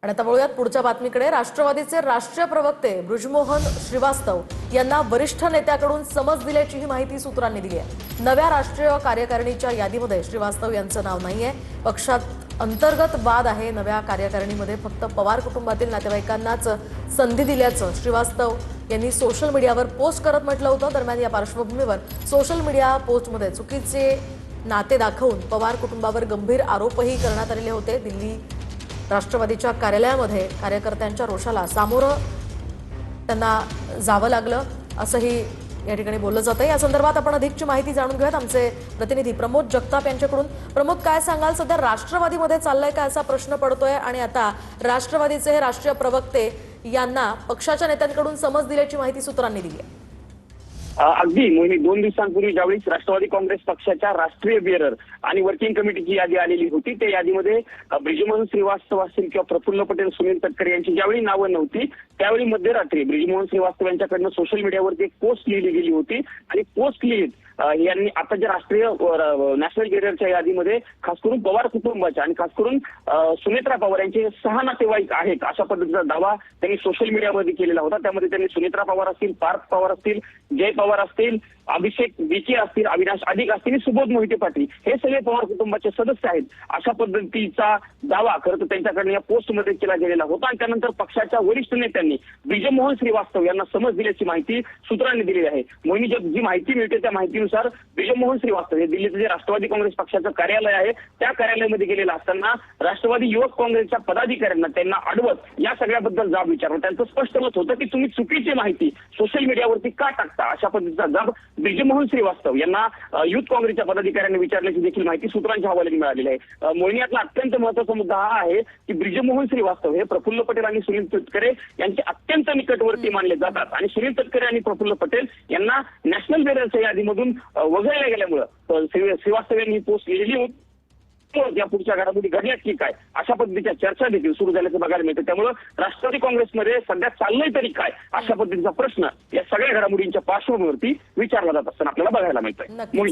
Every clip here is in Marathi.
आणि आता वळूयात पुढच्या बातमीकडे। राष्ट्रवादीचे राष्ट्रीय प्रवक्ते बृजमोहन श्रीवास्तव यांना वरिष्ठ नेत्याकडून समज दिल्याची माहिती सूत्रांनी दिली आहे। नव्या राष्ट्रीय कार्यकारिणीच्या यादीमध्ये श्रीवास्तव यांचं नाव नाहीये। पक्षात अंतर्गत वाद आहे। नव्या कार्यकारिणीमध्ये फक्त पवार कुटुंबातील नातेवाईकांनाच संधी दिल्याचं श्रीवास्तव यांनी सोशल मीडियावर पोस्ट करत म्हटलं होतं। दरम्यान या पार्श्वभूमीवर सोशल मीडिया पोस्टमध्ये चुकीचे नाते दाखवून पवार कुटुंबावर गंभीर आरोपही करण्यात आलेले होते। दिल्ली राष्ट्रवादीच्या कार्यालयामध्ये कार्यकर्त्यांच्या रोषाला सामोरं त्यांना जावं लागलं असंही या ठिकाणी बोललं जातं। या संदर्भात आपण अधिकची माहिती जाणून घेऊयात आमचे प्रतिनिधी प्रमोद जगताप यांच्याकडून। प्रमोद, काय सांगाल? सध्या राष्ट्रवादीमध्ये चाललंय का असा प्रश्न पडतोय आणि आता राष्ट्रवादीचे हे राष्ट्रीय प्रवक्ते यांना पक्षाच्या नेत्यांकडून समज दिल्याची माहिती सूत्रांनी दिली आहे। अगदी मोहिनी, 2 दिवसांपूर्वी ज्यावेळी राष्ट्रवादी काँग्रेस पक्षाच्या राष्ट्रीय बेअरर आणि वर्किंग कमिटीची यादी आलेली होती, त्या यादीमध्ये बृजमोहन श्रीवास्तव असतील किंवा प्रफुल्ल पटेल, सुनील तटकरे यांची ज्यावेळी नावं नव्हती, त्यावेळी मध्यरात्री बृजमोहन श्रीवास्तव यांच्याकडनं सोशल मीडियावरती एक पोस्ट लिहिली गेली होती आणि पोस्ट लिहित यांनी आता ज्या राष्ट्रीय नॅशनल बेअररच्या यादीमध्ये खास करून पवार कुटुंबाच्या आणि खास करून सुनेत्रा पवार यांचे 6 नातेवाईक आहेत अशा पद्धतीचा दावा त्यांनी सोशल मीडियामध्ये केलेला होता। त्यामध्ये त्यांनी सुनेत्रा पवार असतील, पार्थ पवार असतील, जय पवार असतील, अभिषेक विखे असतील, अविनाश अधिक असतील, सुबोध मोहिते पाटील हे सगळे पवार कुटुंबाचे सदस्य आहेत अशा पद्धतीचा दावा खरं तर त्यांच्याकडे या पोस्टमध्ये केला गेलेला होता। आणि त्यानंतर पक्षाच्या वरिष्ठ नेत्यांनी बृजमोहन श्रीवास्तव यांना समज दिल्याची माहिती सूत्रांनी दिलेली आहे। मोहिनी, जी माहिती मिळते त्या माहितीनुसार बृजमोहन श्रीवास्तव हे दिल्लीचं जे राष्ट्रवादी काँग्रेस पक्षाचं कार्यालय आहे त्या कार्यालयामध्ये गेलेलं असताना राष्ट्रवादी युवक काँग्रेसच्या पदाधिकाऱ्यांना त्यांना अडवत या सगळ्याबद्दल जाब विचारला। त्यांचं स्पष्ट मत होतं की तुम्ही चुकीची माहिती सोशल मीडियावरती का टाकता अशा पद्धतीचा जाब बृजमोहन श्रीवास्तव यांना युथ काँग्रेसच्या पदाधिकाऱ्यांनी विचारल्याची देखील माहिती सूत्रांच्या हवाल्याने मिळालेली आहे। मोहिनी, यातला अत्यंत महत्त्वाचा मुद्दा हा आहे की बृजमोहन श्रीवास्तव हे प्रफुल्ल पटेल आणि सुनील तटकरे यांचे अत्यंत निकटवर्ती मानले जातात आणि सुनील तटकरे आणि प्रफुल्ल पटेल यांना नॅशनल बेअररच्या यादीमधून वगळल्या गेल्यामुळे श्रीवास्तव यांनी ही पोस्ट लिहिली होती। या पुढच्या घडामोडी घडल्यात की काय अशा पद्धतीच्या चर्चा देखील सुरू झाल्याचं बघायला मिळतं। त्यामुळे राष्ट्रवादी काँग्रेसमध्ये सध्या चाललंय तरी काय अशा पद्धतीचा प्रश्न या सगळ्या घडामोडींच्या पार्श्वभूमीवरती विचारला जात असताना आपल्याला बघायला मिळतोय।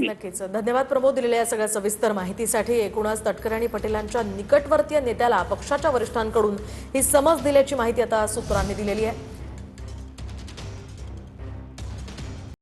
नक्कीच धन्यवाद प्रमोद दिलेल्या या सगळ्या सविस्तर माहितीसाठी। एकूणच तटकरे आणि पटेलांच्या निकटवर्तीय नेत्याला पक्षाच्या वरिष्ठांकडून ही समज दिल्याची माहिती आता सूत्रांनी दिलेली आहे।